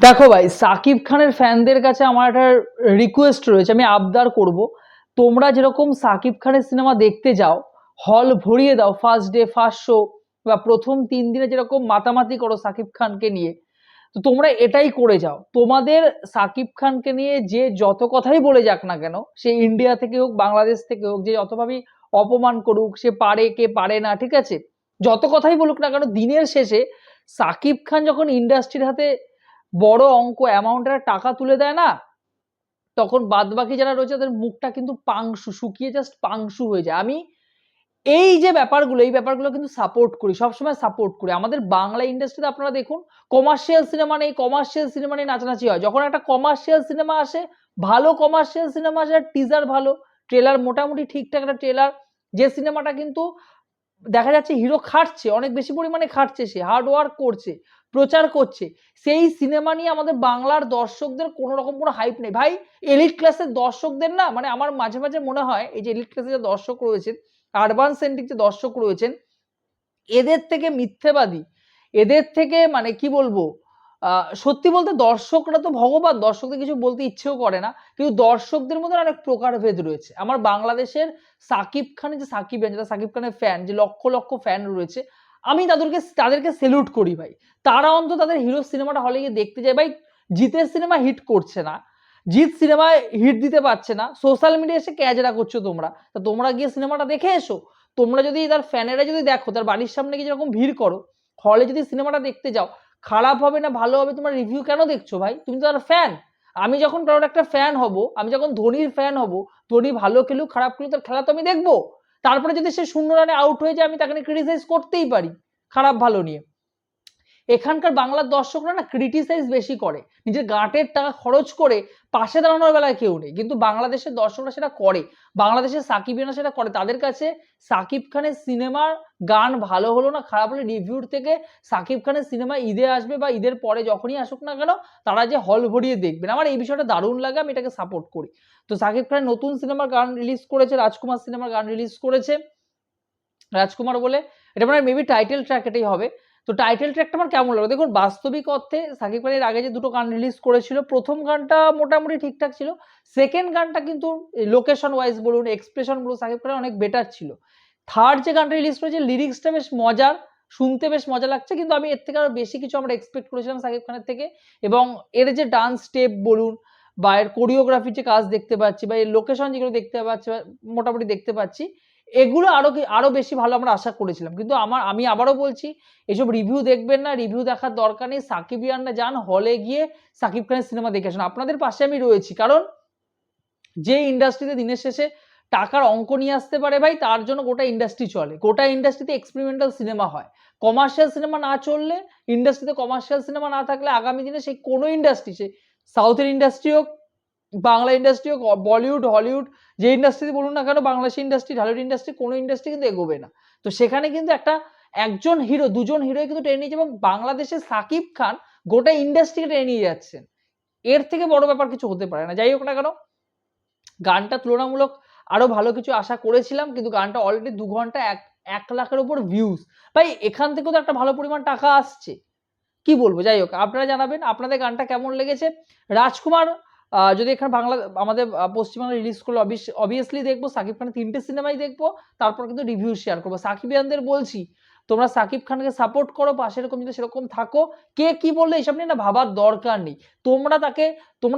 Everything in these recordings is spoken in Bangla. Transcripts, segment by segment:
দেখো ভাই, সাকিব খানের ফ্যানদের কাছে আমার একটা রিকোয়েস্ট রয়েছে, আমি আবদার করব। তোমরা যেরকম সাকিব খানের সিনেমা দেখতে যাও, হল ভরিয়ে দাও ফার্স্ট ডে ফার্স্ট শো, বা প্রথম 3 দিনে যেরকম মাতামাতি করো সাকিব খানকে নিয়ে, তো তোমরা এটাই করে যাও। তোমাদের সাকিব খানকে নিয়ে যে যত কথাই বলে যাক না কেন, সে ইন্ডিয়া থেকে হোক বাংলাদেশ থেকে হোক, যে যতভাবেই অপমান করুক, সে পারে কে পারে না, ঠিক আছে, যত কথাই বলুক না কেন, দিনের শেষে সাকিব খান যখন ইন্ডাস্ট্রির হাতে বড় অঙ্ক অ্যামাউন্টের টাকা তুলে দেয় না, তখন বাদ বাকি যারা রয়েছে তাদের মুখটা কিন্তু পাংশু শুকিয়ে জাস্ট পাংশু হয়ে যায়। আমি এই যে ব্যাপারগুলো, এই ব্যাপারগুলো কিন্তু সাপোর্ট করি, সবসময় সাপোর্ট করি। আমাদের বাংলা ইন্ডাস্ট্রিতে আপনারা দেখুন, কমার্শিয়াল সিনেমা নেই, কমার্শিয়াল সিনেমা নিয়ে নাচানাচি হয়। যখন একটা কমার্শিয়াল সিনেমা আসে, ভালো কমার্শিয়াল সিনেমা আসে, টিজার ভালো, ট্রেলার মোটামুটি ঠিকঠাক একটা ট্রেলার, যে সিনেমাটা কিন্তু দেখা যাচ্ছে হিরো খাটছে, অনেক বেশি পরিমাণে খাটছে, সে হার্ড ওয়ার্ক করছে, প্রচার করছে, সেই সিনেমা নিয়ে আমাদের বাংলার দর্শকদের কোনো রকম কোনো হাইপ নেই ভাই। এলিট ক্লাসের দর্শকদের না, মানে আমার মাঝে মাঝে মনে হয় এই যে এলিট ক্লাসের যে দর্শক রয়েছেন, আরবান সেন্ট্রিক যে দর্শক রয়েছেন, এদের থেকে মিথ্যেবাদী, এদের থেকে মানে কি বলবো, সত্যি বলতে দর্শকরা তো ভগবান, দর্শকদের কিছু বলতে ইচ্ছেও করে না, কিন্তু দর্শকদের মধ্যে অনেক প্রকারভেদ রয়েছে। আমার বাংলাদেশের সাকিব খানের যে সাকিবিয়ান, যারা সাকিব খানের ফ্যান, যে লক্ষ লক্ষ ফ্যান রয়েছে, আমি তাদেরকে সেলুট করি ভাই। তারা অন্তত তাদের হিরো সিনেমাটা হলে গিয়ে দেখতে যায় ভাই। জিতের সিনেমা হিট করছে না, জিৎ সিনেমায় হিট দিতে পারছে না, সোশ্যাল মিডিয়া এসে ক্যাজরা করছো তোমরা, তা তোমরা গিয়ে সিনেমাটা দেখে এসো। তোমরা যদি তার ফ্যানেরা যদি দেখো, তার বাড়ির সামনে গিয়ে যেরকম ভিড় করো, হলে যদি সিনেমাটা দেখতে যাও, খারাপ হবে না ভালো হবে তোমার রিভিউ কেন দেখছো ভাই? তুমি তো তার ফ্যান। আমি যখন কারোর একটা ফ্যান হব, আমি যখন ধোনির ফ্যান হব, ধোনি ভালো খেলুক খারাপ খেলুক তার খেলা তো আমি দেখবো। তারপরে যদি সে 0 রানে আউট হয়ে যায়, আমি তাকে ক্রিটিসাইজ করতেই পারি খারাপ ভালো নিয়ে। এখানকার বাংলার দর্শকরা না ক্রিটিসাইজ বেশি করে, নিজের গাঁটের টাকা খরচ করে পাশে দাঁড়ানোর বেলায় কেউ নেই, কিন্তু বাংলাদেশের দর্শকরা সেটা করে, বাংলাদেশের সাকিবিয়ানরা সেটা করে। তাদের কাছে সাকিব খানের সিনেমার গান ভালো হলো না খারাপ হলো, রিভিউর থেকে সাকিব খানের সিনেমা ঈদে আসবে বা ঈদের পরে যখনই আসুক না কেন, তারা যে হল ভরিয়ে দেখবেন, আমার এই বিষয়টা দারুণ লাগে, আমি এটাকে সাপোর্ট করি। তো সাকিব খানের নতুন সিনেমার গান রিলিজ করেছে, রাজকুমার সিনেমার গান রিলিজ করেছে, রাজকুমার বলে, এটা মানে মেবি টাইটেল ট্র্যাক এটাই হবে। তো টাইটেল ট্র্যাকটা আমার কেমন লাগলো দেখুন, বাস্তবিক অর্থে সাকিব খানের আগে যে দুটো গান রিলিজ করেছিল, প্রথম গানটা মোটামুটি ঠিকঠাক ছিল, সেকেন্ড গানটা কিন্তু লোকেশন ওয়াইজ বলুন, এক্সপ্রেশন বলুন, সাকিব খানের অনেক বেটার ছিল। থার্ড যে গানটা রিলিজ করেছে, লিরিক্সটা বেশ মজার, শুনতে বেশ মজা লাগছে, কিন্তু আমি এর থেকে আরো বেশি কিছু আমরা এক্সপেক্ট করেছিলাম সাকিব খানের থেকে। এবং এর যে ডান্স স্টেপ বলুন, বা এর কোরিওগ্রাফির যে কাজ দেখতে পাচ্ছি, বা এর লোকেশন যেগুলো দেখতে পাচ্ছি, মোটামুটি দেখতে পাচ্ছি, এগুলো আরো বেশি ভালো আমরা আশা করেছিলাম। কিন্তু আমি আবারও বলছি, এসব রিভিউ দেখবেন না, রিভিউ দেখার দরকার নেই। সাকিবিয়ানরা যান হলে গিয়ে সাকিব খানের সিনেমা দেখে আসুন, আপনাদের পাশে আমি রয়েছি। কারণ যে ইন্ডাস্ট্রিতে দিনের শেষে টাকার অঙ্ক নিয়ে আসতে পারে ভাই, তার জন্য গোটা ইন্ডাস্ট্রি চলে, গোটা ইন্ডাস্ট্রিতে এক্সপেরিমেন্টাল সিনেমা হয়। কমার্শিয়াল সিনেমা না চললে, ইন্ডাস্ট্রিতে কমার্শিয়াল সিনেমা না থাকলে, আগামী দিনে সেই কোনো ইন্ডাস্ট্রি, সে সাউথের ইন্ডাস্ট্রি হোক, বাংলা ইন্ডাস্ট্রি হোক, বলিউড হলিউড, যে ইন্ডাস্ট্রিতে বলুন না কেন, বাংলাদেশি ইন্ডাস্ট্রি ঢালিউড ইন্ডাস্ট্রি, কোনো ইন্ডাস্ট্রি কিন্তু এগোবে না। তো সেখানে কিন্তু একজন হিরো দুজন হিরোই কিন্তু টেনে নিয়েছে, এবং বাংলাদেশের সাকিব খান গোটা ইন্ডাস্ট্রিকে টেনে নিয়ে যাচ্ছেন। এর থেকে বড় ব্যাপার কিছু হতে পারে না। যাই হোক না কেন, গানটা তুলনামূলক আরো ভালো কিছু আশা করেছিলাম, কিন্তু গানটা অলরেডি 2 ঘন্টা 1 লাখের উপর ভিউজ। ভাই এখান থেকেও তো একটা ভালো পরিমাণ টাকা আসছে, কি বলবো। যাই হোক, আপনারা জানাবেন আপনাদের গানটা কেমন লেগেছে। রাজকুমার যদি এখানে বাংলা আমাদের পশ্চিমবাংলায় রিলিজ করলে অবভিয়াসলি দেখবো, সাকিব খানের 3টে সিনেমাই দেখবো, তারপর কিন্তু রিভিউ শেয়ার করবো। সাকিবিয়ানদের বলছি, তোমরা সাকিব খানকে সাপোর্ট করো, পাশে এরকম যদি সেরকম থাকো, কে কি বললে এসব নিয়ে না ভাবার দরকার নেই। তোমরা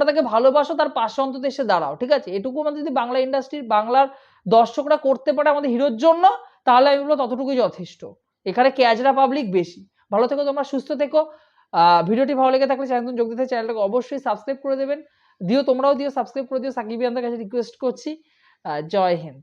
তাকে ভালোবাসো, তার পাশে অন্তত এসে দাঁড়াও, ঠিক আছে? এটুকু আমাদের যদি বাংলা ইন্ডাস্ট্রির বাংলার দর্শকরা করতে পারে আমাদের হিরোর জন্য, তাহলে আমি বলবো ততটুকুই যথেষ্ট। এখানে ক্যাজরা পাবলিক বেশি। ভালো থেকো তোমরা, সুস্থ থেকো। ভিডিওটি ভালো লেগে থাকলে চ্যানেল যোগ দিতে, চ্যানেলটাকে অবশ্যই সাবস্ক্রাইব করে দেবেন। তোমরাও দিও, সাবস্ক্রাইব করে দিও, সাকিবিয়ানদের কাছে রিকোয়েস্ট করছি। জয় হিন্দ।